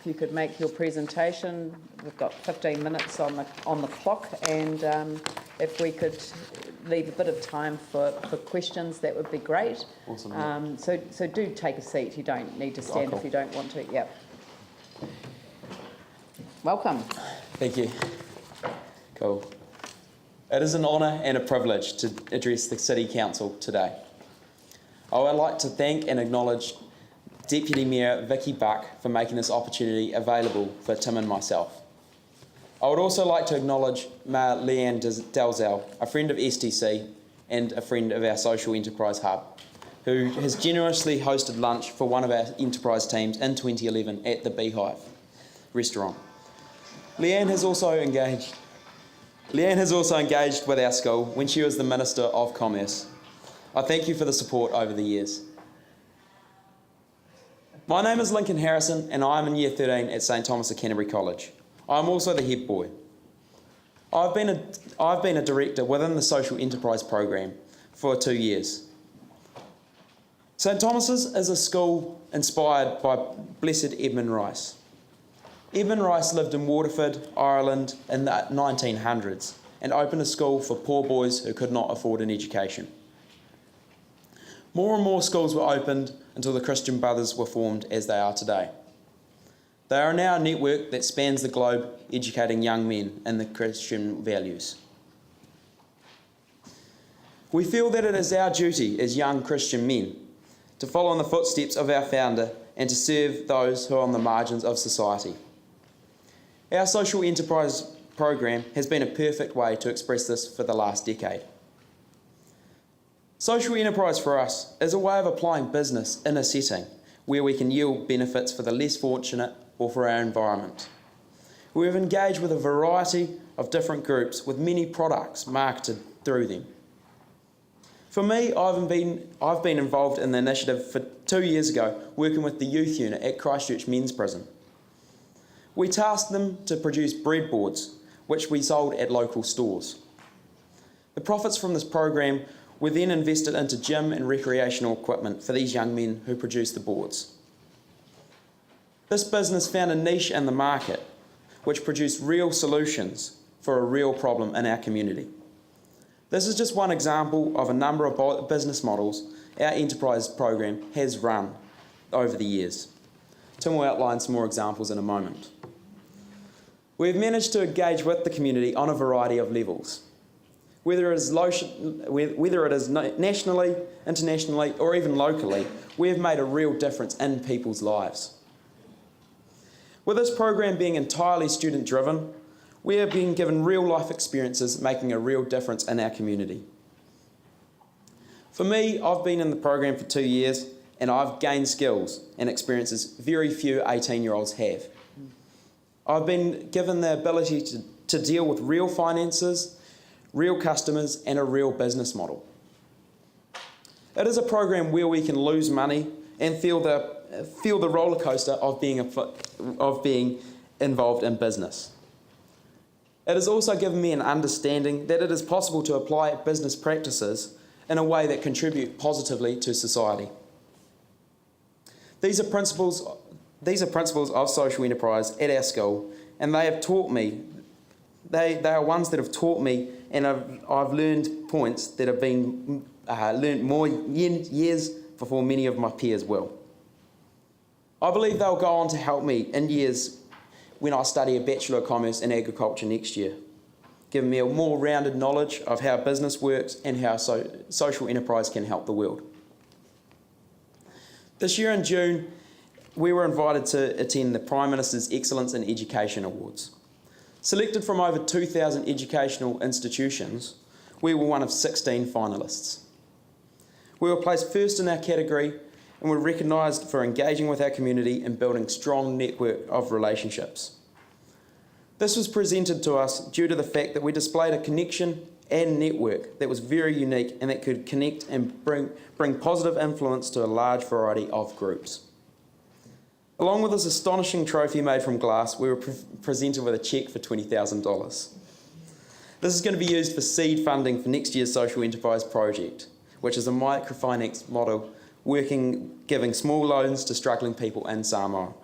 you could make your presentation. We've got 15 minutes on the clock, and if we could leave a bit of time for questions, that would be great. Awesome. So do take a seat. You don't need to stand if you don't want to. Yep. Welcome. Thank you. Cool. It is an honour and a privilege to address the City Council today. I would like to thank and acknowledge Deputy Mayor Vicky Buck for making this opportunity available for Tim and myself. I would also like to acknowledge Mayor Leanne Dalzell, a friend of STC and a friend of our Social Enterprise Hub, who has generously hosted lunch for one of our enterprise teams in 2011 at the Beehive restaurant. Leanne has also engaged with our school when she was the Minister of Commerce. I thank you for the support over the years. My name is Lincoln Harrison and I am in Year 13 at St Thomas of Canterbury College. I am also the head boy. I've been a director within the Social Enterprise program for 2 years. St Thomas's is a school inspired by Blessed Edmund Rice. Edmund Rice lived in Waterford, Ireland in the 1900s and opened a school for poor boys who could not afford an education. More and more schools were opened until the Christian Brothers were formed as they are today. They are now a network that spans the globe, educating young men in the Christian values. We feel that it is our duty as young Christian men to follow in the footsteps of our founder and to serve those who are on the margins of society. Our social enterprise program has been a perfect way to express this for the last decade. Social enterprise for us is a way of applying business in a setting where we can yield benefits for the less fortunate or for our environment. We have engaged with a variety of different groups with many products marketed through them. For me, I've been involved in the initiative for 2 years ago, working with the youth unit at Christchurch Men's Prison. We tasked them to produce breadboards, which we sold at local stores. The profits from this program were then invested into gym and recreational equipment for these young men who produce the boards. This business found a niche in the market, which produced real solutions for a real problem in our community. This is just one example of a number of business models our enterprise program has run over the years. Tim will outline some more examples in a moment. We've managed to engage with the community on a variety of levels. Whether it is nationally, internationally, or even locally, we have made a real difference in people's lives. With this program being entirely student-driven, we have been given real-life experiences making a real difference in our community. For me, I've been in the program for 2 years and I've gained skills and experiences very few 18-year-olds have. I've been given the ability to deal with real finances, real customers and a real business model. It is a program where we can lose money and feel the roller coaster of being involved in business. It has also given me an understanding that it is possible to apply business practices in a way that contribute positively to society. These are principles of social enterprise at our school, and they have taught me. They are ones that have taught me, and I've learned points that have been learned more years before many of my peers will. I believe they'll go on to help me in years when I study a Bachelor of Commerce in Agriculture next year, giving me a more rounded knowledge of how business works and how social enterprise can help the world. This year in June, we were invited to attend the Prime Minister's Excellence in Education Awards. Selected from over 2,000 educational institutions, we were one of 16 finalists. We were placed first in our category and were recognised for engaging with our community and building a strong network of relationships. This was presented to us due to the fact that we displayed a connection and network that was very unique and that could connect and bring positive influence to a large variety of groups. Along with this astonishing trophy made from glass, we were presented with a cheque for $20,000. This is going to be used for seed funding for next year's social enterprise project, which is a microfinance model giving small loans to struggling people in Samoa.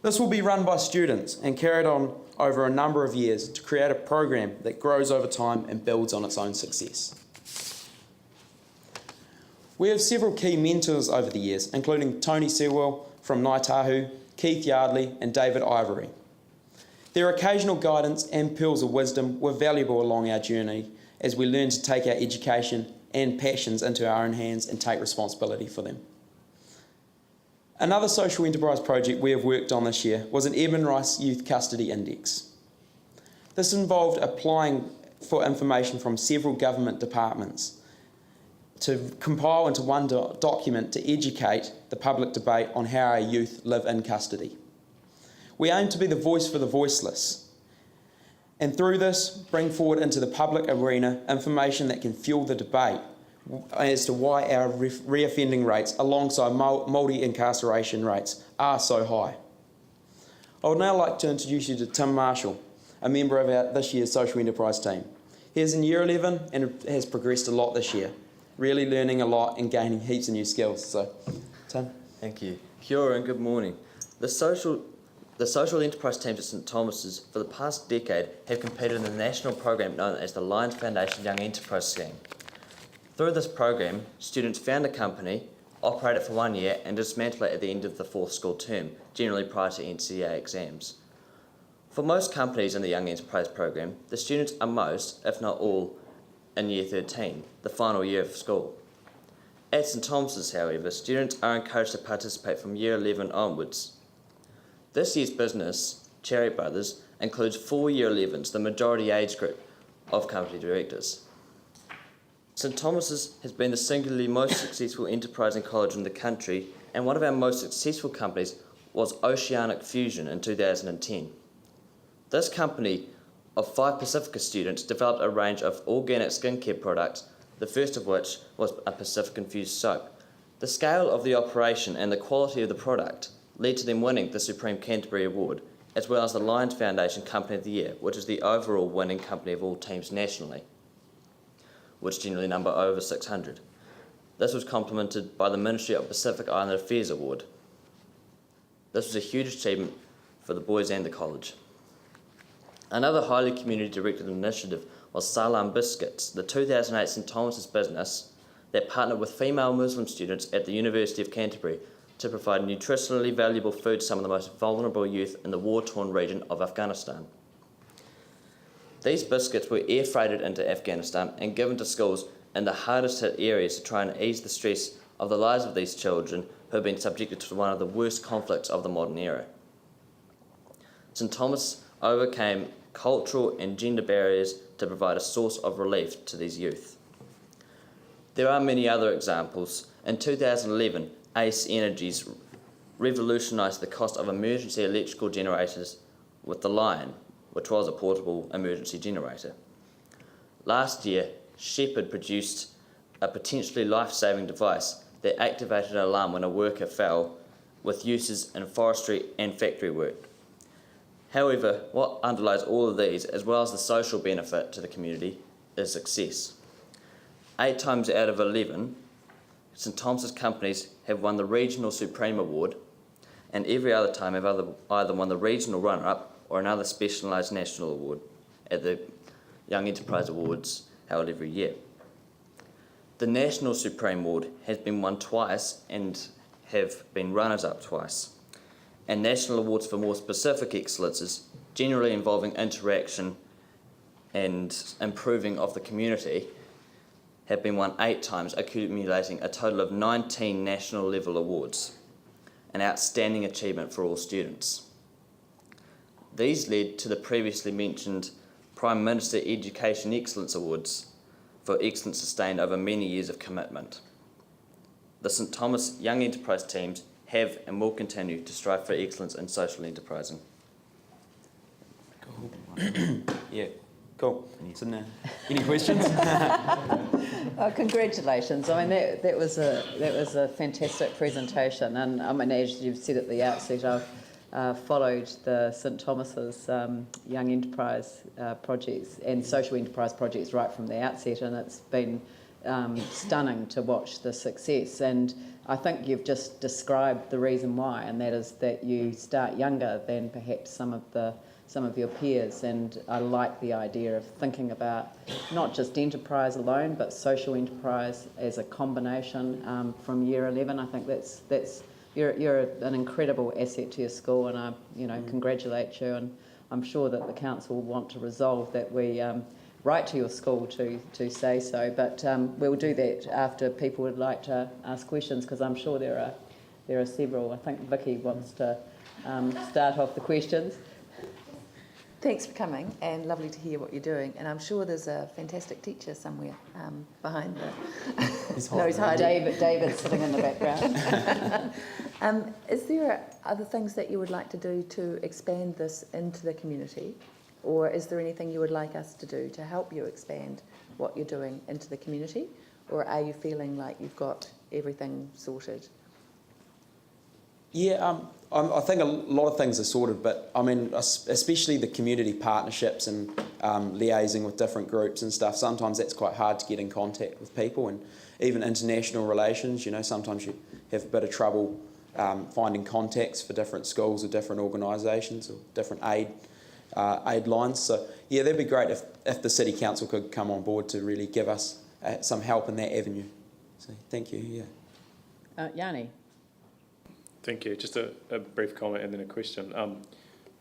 This will be run by students and carried on over a number of years to create a program that grows over time and builds on its own success. We have several key mentors over the years, including Tony Sewell from Ngaitahu, Keith Yardley and David Ivory. Their occasional guidance and pearls of wisdom were valuable along our journey as we learned to take our education and passions into our own hands and take responsibility for them. Another social enterprise project we have worked on this year was an Edmund Rice Youth Custody Index. This involved applying for information from several government departments to compile into one document to educate the public debate on how our youth live in custody. We aim to be the voice for the voiceless, and through this bring forward into the public arena information that can fuel the debate as to why our reoffending rates alongside multi-incarceration rates are so high. I would now like to introduce you to Tim Marshall, a member of this year's social enterprise team. He is in year 11 and has progressed a lot this year, really learning a lot and gaining heaps of new skills. So, Tim. Thank you. Kia ora and good morning. The social enterprise teams at St Thomas's for the past decade have competed in the national program known as the Lions Foundation Young Enterprise Scheme. Through this program, students found a company, operate it for 1 year and dismantle it at the end of the 4th school term, generally prior to NCEA exams. For most companies in the Young Enterprise program, the students are most, if not all, in year 13, the final year of school. At St Thomas's, however, students are encouraged to participate from year 11 onwards. This year's business, Cherry Brothers, includes 4 year 11s, the majority age group of company directors. St Thomas's has been the singularly most successful enterprising college in the country, and one of our most successful companies was Oceanic Fusion in 2010. This company of 5 Pacifica students developed a range of organic skincare products, the first of which was a Pacific-infused soap. The scale of the operation and the quality of the product led to them winning the Supreme Canterbury Award, as well as the Lions Foundation Company of the Year, which is the overall winning company of all teams nationally, which generally number over 600. This was complemented by the Ministry of Pacific Island Affairs Award. This was a huge achievement for the boys and the college. Another highly community-directed initiative was Salam Biscuits, the 2008 St Thomas's business that partnered with female Muslim students at the University of Canterbury to provide nutritionally valuable food to some of the most vulnerable youth in the war-torn region of Afghanistan. These biscuits were air freighted into Afghanistan and given to schools in the hardest hit areas to try and ease the stress of the lives of these children who have been subjected to one of the worst conflicts of the modern era. St Thomas overcame cultural and gender barriers to provide a source of relief to these youth. There are many other examples. In 2011, Ace Energies revolutionised the cost of emergency electrical generators with the Lion, which was a portable emergency generator. Last year, Shepherd produced a potentially life-saving device that activated an alarm when a worker fell, with uses in forestry and factory work. However, what underlies all of these, as well as the social benefit to the community, is success. 8 times out of 11, St Thomas's companies have won the Regional Supreme Award, and every other time have either won the Regional Runner-Up or another specialised national award at the Young Enterprise Awards held every year. The National Supreme Award has been won twice and have been runners-up twice, and national awards for more specific excellences, generally involving interaction and improving of the community, have been won 8 times, accumulating a total of 19 national level awards, an outstanding achievement for all students. These led to the previously mentioned Prime Minister Education Excellence Awards for excellence sustained over many years of commitment. The St Thomas Young Enterprise teams have and will continue to strive for excellence in social enterprising. Cool. Yeah, cool. So now, any questions? Congratulations. I mean, that was a fantastic presentation, and I mean, as you've said at the outset, I've followed the St Thomas's Young Enterprise projects and social enterprise projects right from the outset, and it's been stunning to watch the success. And I think you've just described the reason why, and that is that you start younger than perhaps some of your peers, and I like the idea of thinking about not just enterprise alone, but social enterprise as a combination from year 11. I think that's you're an incredible asset to your school, and I congratulate you, and I'm sure that the council will want to resolve that we write to your school to say so, but we'll do that after people would like to ask questions, because I'm sure there are several. I think Vicky wants to start off the questions. Thanks for coming, and lovely to hear what you're doing. And I'm sure there's a fantastic teacher somewhere behind the... He's hiding. David's sitting in the background. Is there other things that you would like to do to expand this into the community? Or is there anything you would like us to do to help you expand what you're doing into the community? Or are you feeling like you've got everything sorted? Yeah, I think a lot of things are sorted, but I mean, especially the community partnerships and liaising with different groups and stuff, sometimes that's quite hard to get in contact with people, and even international relations, sometimes you have a bit of trouble finding contacts for different schools or different organisations or different aid lines. So yeah, that'd be great if the City Council could come on board to really give us some help in that avenue. So thank you, yeah. Yanni. Thank you. Just a brief comment and then a question.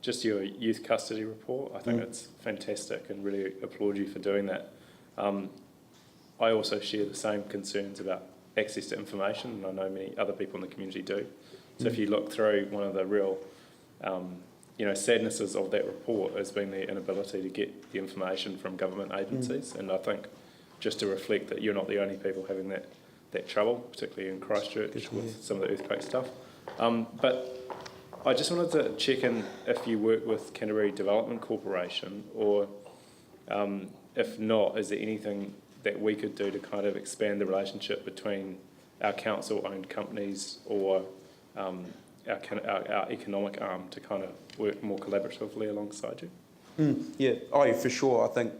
Just your youth custody report, I think it's fantastic and really applaud you for doing that. I also share the same concerns about access to information, and I know many other people in the community do. So if you look through, one of the real sadnesses of that report has been the inability to get the information from government agencies, and I think just to reflect that you're not the only people having that trouble, particularly in Christchurch with some of the earthquake stuff. But I just wanted to check in if you work with Canterbury Development Corporation, or if not, is there anything that we could do to kind of expand the relationship between our council-owned companies or our economic arm to kind of work more collaboratively alongside you? Yeah, for sure. I think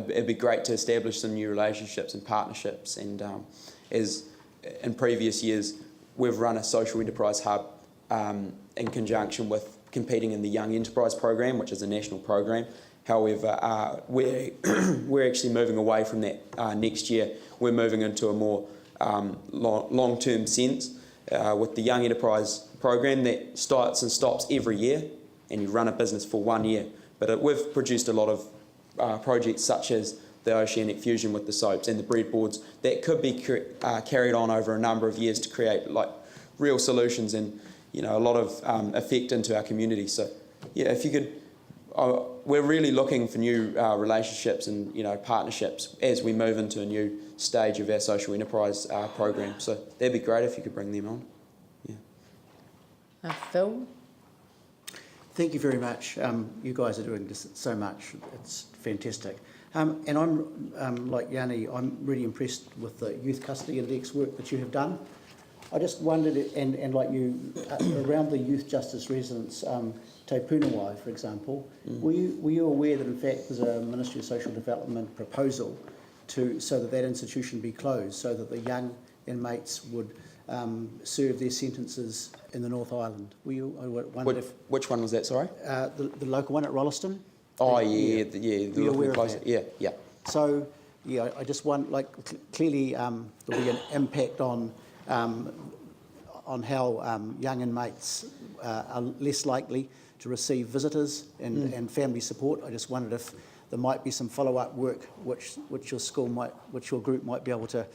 it'd be great to establish some new relationships and partnerships, and as in previous years, we've run a social enterprise hub in conjunction with competing in the Young Enterprise program, which is a national program. However, we're actually moving away from that next year. We're moving into a more long-term sense with the Young Enterprise program that starts and stops every year, and you run a business for 1 year. But we've produced a lot of projects such as the oceanic fusion with the soaps and the breadboards that could be carried on over a number of years to create like real solutions and a lot of effect into our community. So yeah, if you could, we're really looking for new relationships and partnerships as we move into a new stage of our social enterprise program. So that'd be great if you could bring them on. Yeah. Phil. Thank you very much. You guys are doing just so much. It's fantastic. And I'm, like Yanni, I'm really impressed with the Youth Custody Index work that you have done. I just wondered, and like you, around the youth justice residence, Te Punawai, for example, were you aware that in fact there's a Ministry of Social Development proposal so that institution be closed, so that the young inmates would serve their sentences in the North Island? Were you? I wondered which one was that? Sorry. The local one at Rolliston. Oh yeah. The aware of that? Yeah. So yeah, I just want clearly there'll be an impact on how young inmates are less likely to receive visitors and family support. I just wondered if there might be some follow-up work which your group might be able to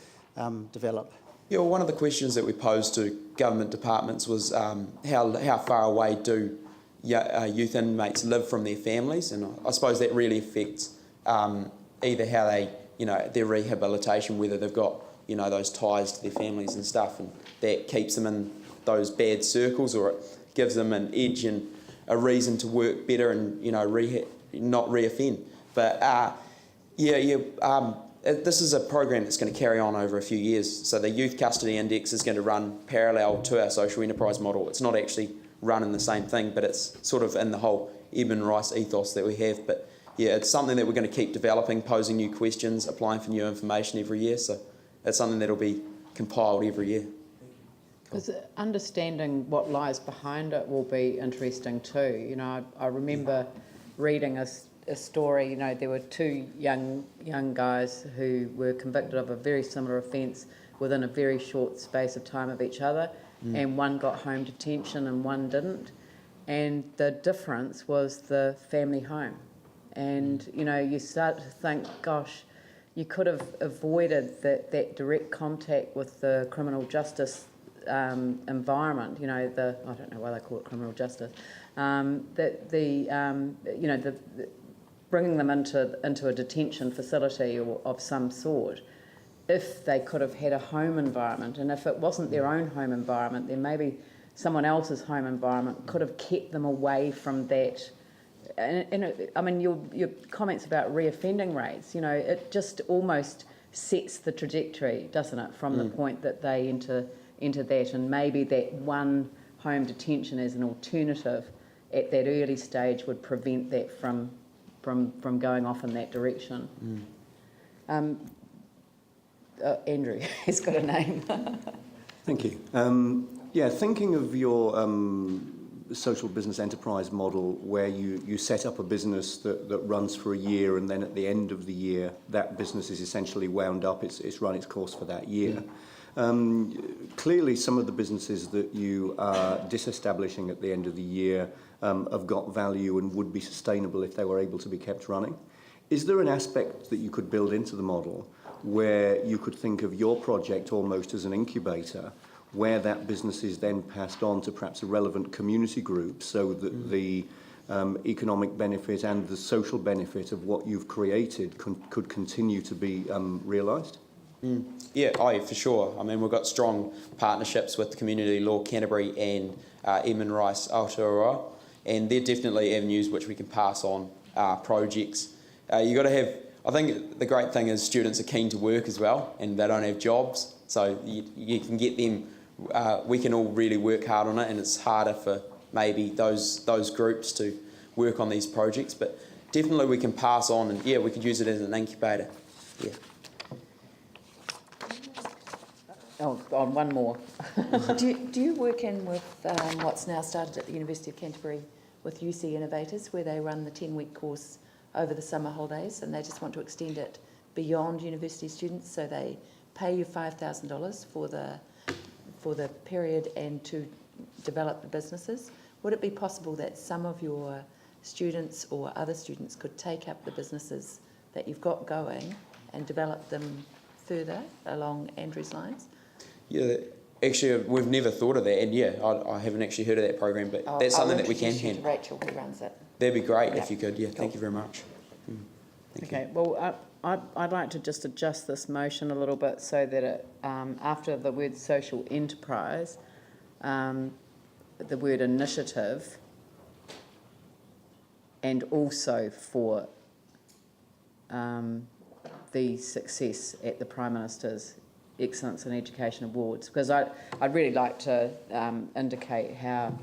develop. Yeah, well, one of the questions that we posed to government departments was how far away do youth inmates live from their families, and I suppose that really affects either how they, their rehabilitation, whether they've got, those ties to their families and stuff, and that keeps them in those bad circles, or it gives them an edge and a reason to work better and, not re-offend. But this is a program that's going to carry on over a few years. So the Youth Custody Index is going to run parallel to our social enterprise model. It's not actually running the same thing, but it's sort of in the whole Eben Rice ethos that we have. But yeah, it's something that we're going to keep developing, posing new questions, applying for new information every year. So it's something that'll be compiled every year. Because understanding what lies behind it will be interesting too. You know, I remember reading a story. You know, there were two young guys who were convicted of a very similar offence within a very short space of time of each other, and one got home detention and one didn't. And the difference was the family home. And, you know, you start to think, gosh, you could have avoided that direct contact with the criminal justice environment, you know, I don't know why they call it criminal justice, bringing them into a detention facility or of some sort, if they could have had a home environment. And if it wasn't their own home environment, then maybe someone else's home environment could have kept them away from that. I mean, your comments about reoffending rates, you know, it just almost sets the trajectory, doesn't it, from the point that they enter that, and maybe that one home detention as an alternative at that early stage would prevent that from going off in that direction. Andrew has got a name. Thank you. Thinking of your social business enterprise model, where you set up a business that runs for a year, and then at the end of the year that business is essentially wound up, it's run its course for that year. Clearly some of the businesses that you are disestablishing at the end of the year have got value and would be sustainable if they were able to be kept running. Is there an aspect that you could build into the model where you could think of your project almost as an incubator, where that business is then passed on to perhaps a relevant community group, so that the economic benefit and the social benefit of what you've created could continue to be realised? Yeah, for sure. I mean, we've got strong partnerships with Community Law Canterbury and Edmund Rice Aotearoa, and they're definitely avenues which we can pass on projects. You got to have, I think the great thing is students are keen to work as well, and they don't have jobs, so you can get them. We can all really work hard on it, and it's harder for maybe those groups to work on these projects, but definitely we can pass on, and we could use it as an incubator. Yeah. Oh, on one more. Do you work in with what's now started at the University of Canterbury with UC Innovators, where they run the 10-week course over the summer holidays, and they just want to extend it beyond university students, so they pay you $5,000 for the period and to develop the businesses? Would it be possible that some of your students or other students could take up the businesses that you've got going and develop them further along Andrew's lines? Yeah, actually, we've never thought of that, and I haven't actually heard of that program, but that's something that we can introduce you handle. to Rachel, who runs it. That'd be great if Yeah. you could. Yeah, Cool. Thank you very much. Thank you. Okay, well, I'd like to just adjust this motion a little bit so that it, after the word social enterprise, the word initiative, and also for the success at the Prime Minister's Excellence in Education Awards, because I'd really like to indicate how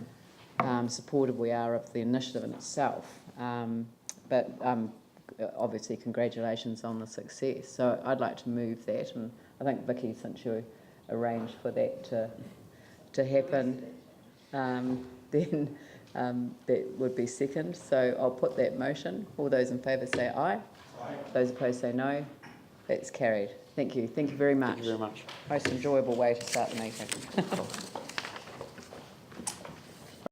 supportive we are of the initiative in itself, but obviously congratulations on the success. So I'd like to move that, and I think Vicky, since you arranged for that to happen, then that would be second. So I'll put that motion. All those in favour say aye. Aye. Those opposed say no. That's carried. Thank you. Thank you very much. Thank you very much. Most enjoyable way to start the meeting.